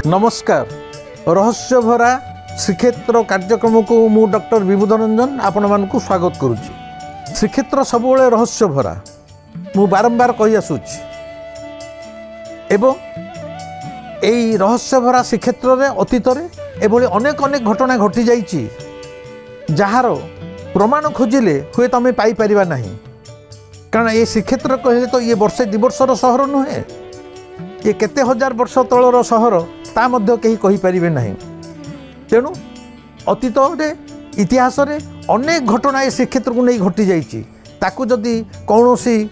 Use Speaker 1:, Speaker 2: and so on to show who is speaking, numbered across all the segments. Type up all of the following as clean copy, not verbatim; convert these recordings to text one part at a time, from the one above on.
Speaker 1: नमस्कार। रहस्य भरा श्रीक्षेत्र कार्यक्रम को मु डॉक्टर विभूत रंजन आपण मानकु स्वागत करुच्ची। श्रीक्षेत्र सबुबले रहस्य भरा मु बारंबार कही आसुची एवं यही रहस्य भरा श्रीक्षेत्र रे अतीत एभली अनेक अनेक घटना घटी जाइछि जार प्रमाण खोजिले हुए तमें पाई परिबा नहीं। कारण ये श्रीक्षेत्र कहले तो ये वर्षे दि वर्षर सहर नुहे, ये केते हजार वर्ष तलर सहर ता मध्य कहीं कही परिबे नहीं। तेणु अतीत रे इतिहास रे अनेक घटना ये श्रीक्षेत्र को नहीं घटी जाइछि। ताकू जदि कौनसी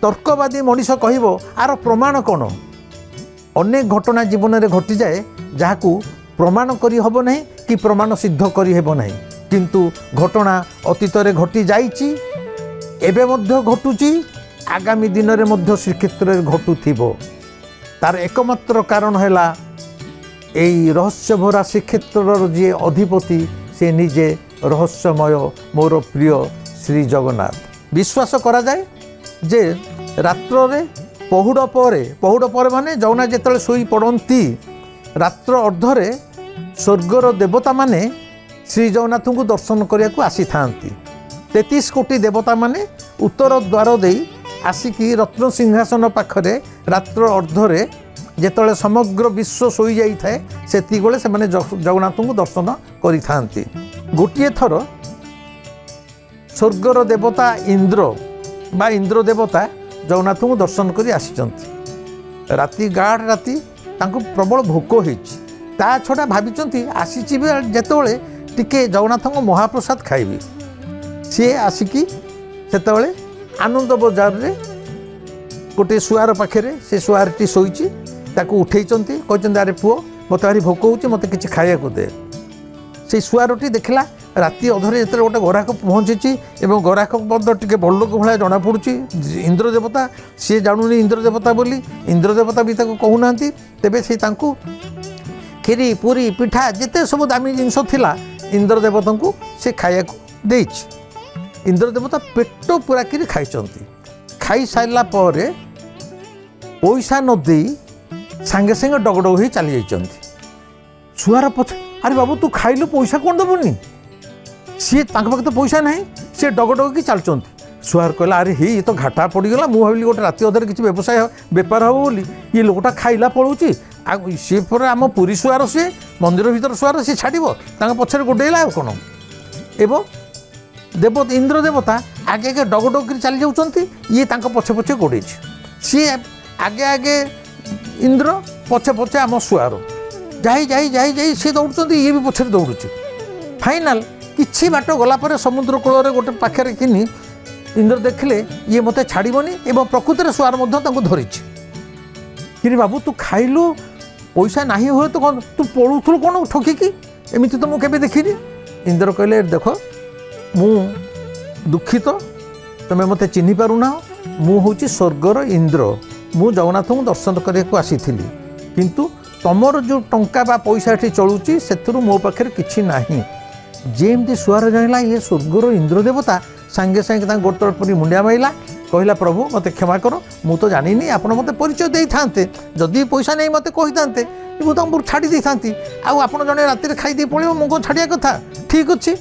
Speaker 1: तर्कवादी मनीष कहबो आर प्रमाण कौन, अनेक घटना जीवन में घटी जाए जहाकू प्रमाण करी हबो नहीं कि प्रमाण सिद्ध करी हेबो नहीं। किंतु घटना अतीत रे घटी जाइछि, एबे मध्य घटुची, आगामी दिन रे मध्य श्रीक्षेत्र रे घटुथिबो। तार एकमात्र कारण हैला एई रहस्य भरा श्रीक्षेत्र जी अधिपति से निजे रहस्यमय मोर प्रिय श्री जगन्नाथ। विश्वास करा जाए जे रात्र रे पहुड़ पर माने जगन्नाथ जेतले सोई पड़ती रात्र अर्धरे स्वर्गर देवता माने श्री जगन्नाथ को दर्शन करिया को आसी थांती। 33 कोटी देवता माने उत्तर द्वार दे आसिकी रत्न सिंहासन पाखरे रात्र अर्धरे जेतले समग्र विश्व सोई जाई थाए सेति गोले से माने जगन्नाथ को दर्शन करि थांती। गोटिए थर स्वर्गर देवता इंद्र बा इंद्र देवता जगन्नाथ को दर्शन करि आसीचंती। राति गाढ़ राति तांको प्रबल भोक होइछि, ता छडा भाबिचंती आसीछि जेतले टिके जगन्नाथ को महाप्रसाद खाइबी। सी आसिकी सेतबले आनंद बजार रे गोटे सुआर पाखे से सुआरटी शोची ताकू उठेइचंती, कहचंती अरे पुओ मते भारी भोक होउछि, मते किछि खाइया को दे। से सुआरटी देखला राति अधरे जेतले गोटे गराक पहुँची एवं गराक बद टिके बड़ लोक भाया जना पड़ुछि। इंद्र देवता सी जानुनी इंद्र देवता बोली, इंद्र देवता भी ताको कहूनांती। तेबे से तांकू खीरी पूरी पिठा जिते सब दामी जिनस थिला इंद्र देवता को से खाइया को देइछि। इंद्र देवता पेट पूरा किरी खाइचंती। खाई साइला परे पैसा न देई सांगे सांगे डगडग होई चली जाइचंती। सुआर पछ अरे बाबू तू खाइलु पैसा कोन दबुनी, सी तांक पाखे तो पैसा नहीं, सी डगडग की चलचंती। सुआर कहला अरे हे ये तो घाटा पड़गला, मु भाविली गोटे राति अधर किसी व्यवसाय बेपार हम बोली ये लोकटा खाइला पड़ुची सी पर आम पुरी सुआर सी मंदिर भीतर सुआर सी छाड़ पछरे गोडेला कौन। एवं देव इंद्र देवता आगे आगे डगडग कर चली जाऊँच, ये पछे पछे गोड़े सी आगे आगे इंद्र पछे पछे आम सुआर जाई जाई जाई जाई सी दौड़, ये भी पछे दौड़ुची। फाइनाल किछि बाट गला पर समुद्र कूल गोटे पाखे किनी इंद्र देखले ये मते छाड़बनी एवं प्रकृति सुआर धरी कि बाबू तू खाइलु पैसा नहीं हुए तो कौन तू पड़ुथु कौन ठकिकी, एमती तो मुझे देखनी। इंद्र कहले देख मु दुखित तुम मते चिन्ह पारुना, मु हूँ स्वर्गर इंद्र, मु जगन्नाथ को दर्शन करने को आसी किंतु तमर जो टंका बा पैसा ये चलुची से मो पाखे किसी नहीं। जेमती सुआर जाना ये स्वर्गर इंद्र देवता सांगे सांगे गोड़ तल परी मुंडिया माइला, कहला प्रभु मते क्षमा करो, मु तो जानी आपण मते परिचय दे था, जदि पैसा नहीं मते कही था मुझे तुमको छाड़ी दे था। आपड़ जड़े राति खाई दे पड़ो मुझे छाड़िया कथा ठीक अच्छे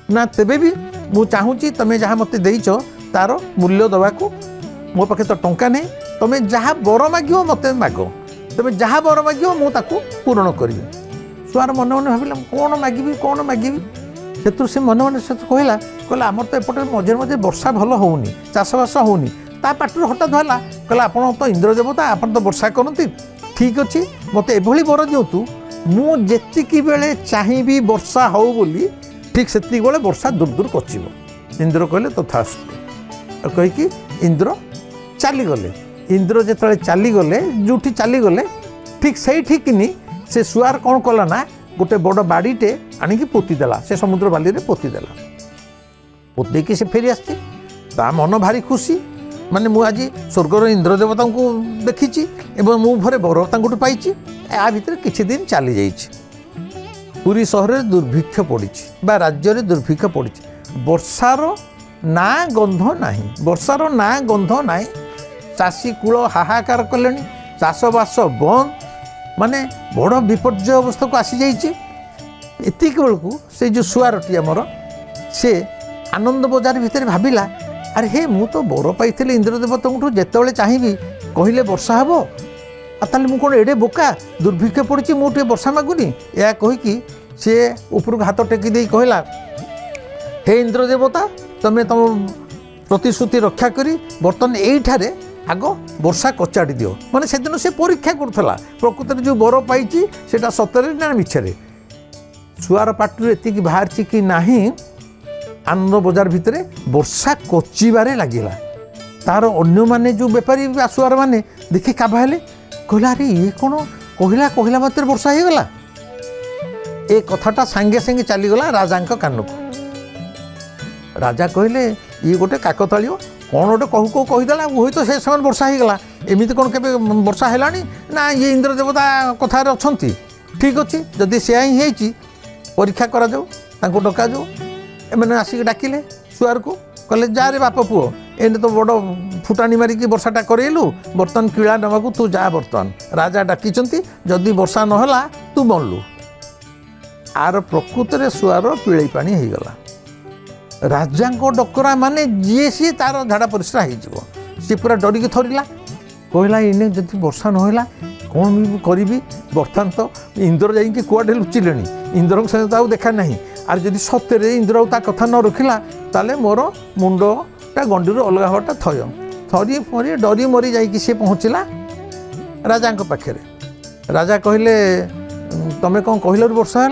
Speaker 1: ना। तेबे भी मु चाहूँगी तुम जहाँ मत देच तार मूल्य दवाक, मो पाखे तो टंका नहीं, तुम जहाँ बर माग मत माग, तुम जहाँ बर माग मुझे पूरण करी। सुआर मन मन भाविला कौन मागिबी कौन मागिबी, से मन मन से कहला कहला आमर तो एपटे मझे मझे वर्षा भल होनी, चाषबास होनी। ता पाटर हठात कहला कहला आपन तो इंद्र देवता, आपन तो वर्षा करती, ठीक अच्छे मत एभली बर दिंतु मु जेतिकी बेले चाहिए वर्षा हो बोली ठीक सेतिकी बेले वर्षा दूर दूर कचिब। इंद्र कहले तथास्तु कहीकि इंद्र चलीगले। इंद्र जिते चलीगले जो चलीगले ठीक से किनी से सुआर कौन कला ना गोटे बड़ बाड़ीटे आणिकी पोतीदेला, से समुद्र बाली रे पोतीदेला। पोतेकी से फेरी आसती, ता मन भारी खुशी, माने मु आज स्वर्गर इंद्र देवता को देखी एवं मु भरे बर तांकु पाई। आ भितर किछि दिन चली जाइछि, पुरी सहर दुर्भिक्ष पड़ी बा राज्य में दुर्भिक्ष पड़ी, वर्षार ना गंध नहीं, वर्षार ना गंध नहीं। चाषी कूल हाहाकार कले, चाषबास बंद, माने बड़ विपर्य अवस्था को आसी जाइए। एतिक बेलू से जो शुआरटी आमर से आनंद बजार भितर भाविला अरे हे मु तो बर पाई इंद्रदेवता जिते चाहिए कहले वर्षा हे ताले मु कौन एडे बोका दुर्भिक्ष पड़ी मुझे वर्षा मागुनी या कहीकि सी उपरक हाथ टेकी दे कहला हे इंद्रदेवता तुम्हें तुम प्रतिश्रुति रक्षा करी बर्तमान यहीठारे आग वर्षा कचाड़ी दियो। माने से दिन से परीक्षा करुला प्रकृति जो बर पाई सेटा सतरे ना मिछरे शुआर पाटू एतिक बाहर कि नाही आनंद बजार भितर वर्षा कचिबारे लगिला। तार अन्य माने जो बेपारी शुआर माने देखि काबाले कहला अरे ये कौन कहला कहला मात्र वर्षा हो गला। ए कथाटा सांगे सांगे चलीगला राजा कान को। राजा कहले ये गोटे काकतालीय कौन गोटे कहू कहू कहीदेला हुई तो से समय वर्षा हो गला एमती कौन के वर्षा है ना ये इंद्रदेवता कथार अच्छा ठीक अच्छे जदि से ही परीक्षा करा जाऊ डका जाऊ एमने आसिक डाकिले शुआर को कहले जा रे बाप पुओ एने तो बड़ फुटाणी मारिकी वर्षाटा करेलु बर्तमान किला नवाकू तू जा बर्तमान राजा डाकिचंती जदि वर्षा नहला तू बनलु। आर प्रकृत में शुआर पिड़ई पानी हो गला। राजा डकरा माने जी सी तार झाड़ा परिश्रा हो पूरा डरिकी थरिला कहला इने जदि वर्षा नहला कौन करी बर्तमान तो इंद्र जाइए कुआडे लुचिले इंद्र सहित तो देखा ना आर जदि सत्य इंद्र ता कथा न रखिला ताले मोर मुंडटा गंडी अलग हवाटा थय थरी मरी डरी मरी जाइए सी पहुँचला राजा पाखे। राजा कहले तमें कौन कहल वर्षा है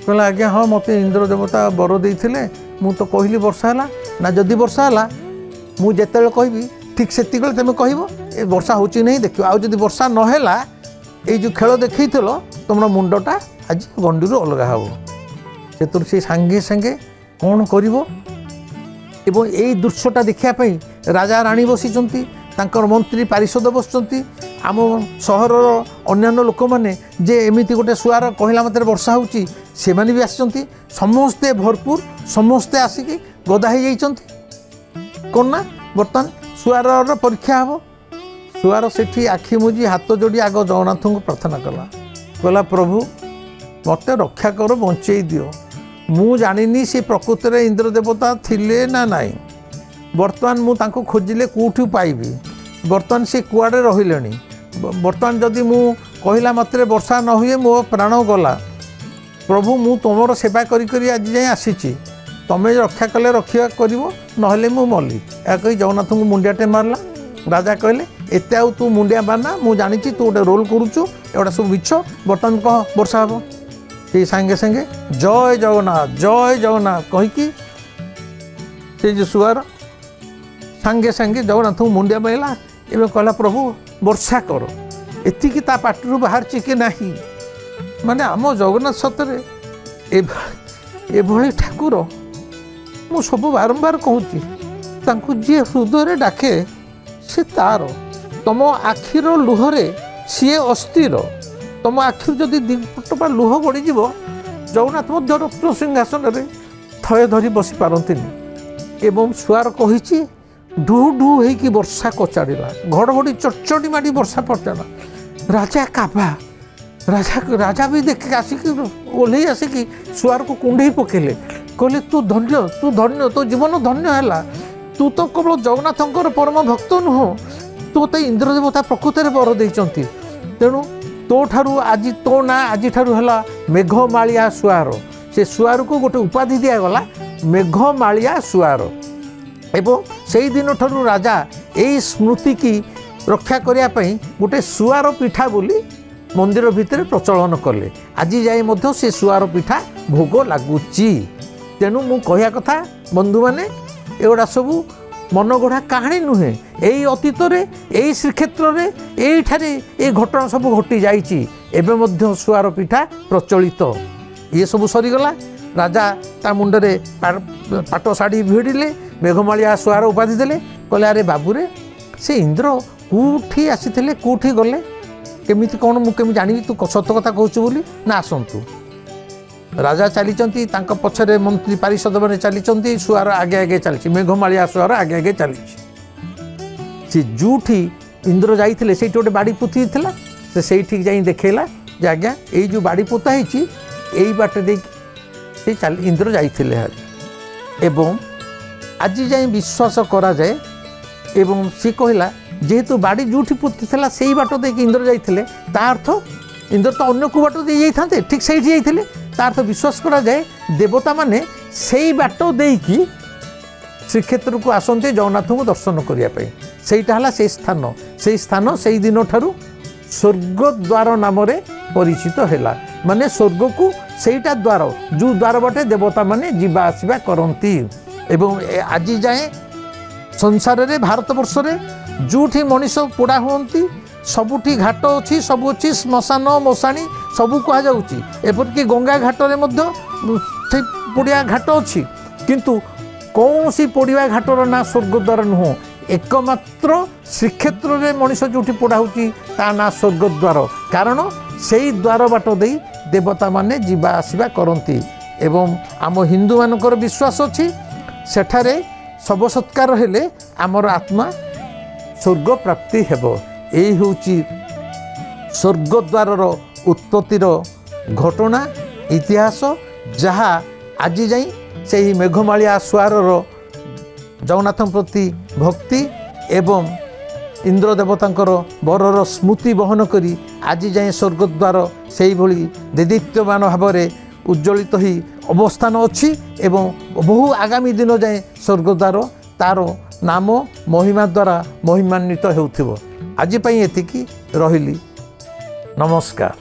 Speaker 1: कहला आज्ञा हाँ मत इंद्र देवता बर देते मु तो कहली वर्षा है ना जदि वर्षा है मुझे कहबी ठीक से तुम कह वर्षा हो नहीं देख आदि वर्षा नहला ये जो खेल देखी तुम मुंडटा आज गंडी अलग हम से सांगे सांगे कौन कर यही दृश्यटा देखापी राजा राणी बसी मंत्री पारिषद बस आम सहर अन्यान्य लोक मैंने जे एमती गोटे शुआर कहला मत वर्षा होची से माने भी आसी समस्ते भरपूर समस्ते आसिकी गदा हो कौन ना बर्तमान शुआर परीक्षा हम शुआर से आखि मुझी हाथ जोड़ी आग जगन्नाथ को प्रार्थना कला कहला प्रभु मत रक्षा कर बंचे दियो मु जानी सी प्रकृति में इंद्रदेवता थिले ना नाई बर्तमान मुझे खोजिले कौटू पाइबी बर्तमान से कुआड़े रही बर्तमान जदि मु कहला मात्रे वर्षा न हुए मो प्राण गला प्रभु मु तुमर सेवा करी आज जाए आसी तमें रक्षा कले रक्षा कर नहले मु मली या कही जगन्नाथ को मुंडियाटे मारला। राजा कहले एते आउ तू मुंडिया मारना मु जानी तू गोटे रोल करुचु एगुड़ा सब मिछ बर्तमान कह वर्षा हम से सांगे सांगे जय जगन्नाथ कहीकि से जो शुआर सांगे सांगे जगन्नाथ को मुंडिया मारला एवं कहला प्रभु वर्षा कर एतिकी ता पाटरू बाहर कि नहीं माने आम जगन्नाथ सतरे एभली ठाकुर मु सब बारंबार कहूँ जी हृदय डाके से तार तुम आखिर लुहरे सी अस्थिर तुम आखिर जदि दिपटपा लुह गड़ीज जगन्नाथ मध्य रत्न सिंहासन में थय धरी बसी पारती एवं शुआर कही ढू ढू होगी वर्षा कचाड़ा घड़घड़ी चटचटी माड़ी वर्षा पचाड़ा राजा काबा राजा भी देख आसिक ओह्ल आसिकी शुआर को कुंडे पकेले कहले तू धन्य तो जीवन धन्य है तू तो केवल जगन्नाथंकर परम भक्त नुह तू तो इंद्रदेवता प्रकृति में बर देते तेणु तो ठारू आज तो ना आज ठारू है मेघमालिया शुआर से शुआर को गोटे उपाधि दिगला मेघमालिया शुआर एवं से दिन ठारू राजा यही स्मृति की रक्षा करने गोटे शुआर पिठा बोली मंदिर भितर प्रचलन कले आज जाए से शुआर पिठा भोग लगुच तेणु मु कहया कथा बंधु माने एगुड़ा सबू मनगढ़ा कहानी नुहे यही अतीत यही श्रीक्षेत्र में यही घटना सब घटी जाइए शुआर पिठा प्रचलित ये सब सरीगला राजा ता मुंडरे पाट शाढ़ी भिड़िले मेघमालिया शुआर उपाधि देले कहले अरे बाबूरे से इंद्र कौटी आसी कौटी गले केमिति कौन मुझे जानी तू सत कथा कहूँ बोली ना आसतु राजा चली पछरे मंत्री पारिषद मैंने चली शुआर आगे आगे चली मेघमालिया शुआर आगे आगे चली सी जूठी इंद्र जाइए से गोटे बाड़ी पुथी से ठीक जा देखेला जे आज्ञा ये जो बाड़ी पोता होती यही बाट दे इंद्र जाइथिले एवं आज जाए विश्वास करा जाए एवं सी कहला जेहेतु बाड़ी जोठी पोती थला सेही बाट दे इंद्र जाइथिले ता अर्थ इंद्र तो अन्य को बाट दे जाइथांते ठीक सेही जाइथिले ता अर्थ विश्वास करा जाए देवता माने सेही बाट देकी श्रीक्षेत्र को आसते जगन्नाथ को दर्शन करने से स्थान से दिन ठारू स्वर्गद्वार नाम परिचित है माने स्वर्ग को सेटा द्वार जो द्वार बाटे देवता माने जीवा आसवा करती एवं आज जाए संसार रे भारत वर्ष रे जोठी मनीष पोड़ा हुंती सबुठी घाट अच्छी सब अच्छी श्मशान मशाणी सबू कह जापरिक गंगा घाट में पोड़िया घाट अच्छी किंतु कौन सी पोड़िया घाटर ना स्वर्गद्वार नुह एकमात्र श्रीक्षेत्र में मनीष जो पोड़ा होता ना स्वर्गद्वार कारण से ही द्वार बाट दे देवता माने जीवा आसवा करती एवं आम हिंदू मानकर विश्वास अच्छी सेठारे शव सत्कार हेले आमर आत्मा स्वर्ग प्राप्ति हेब यही हूँ स्वर्गद्वार उत्पत्तिर घटना इतिहास जहाँ आज जाई से ही मेघमालिया सुआर जगन्नाथ प्रति भक्ति एवं इंद्र देवतांकर बरर स्मृति बहन करी आज जाए स्वर्गद्वार से भली देदीप्यमान भाव में उज्ज्वलित ही अवस्थान अच्छी एवं बहु आगामी दिन जाए स्वर्गद्वार तार नाम महिमा द्वारा महिमान्वित होउथिबो। आज पई एतिकी रहिली नमस्कार।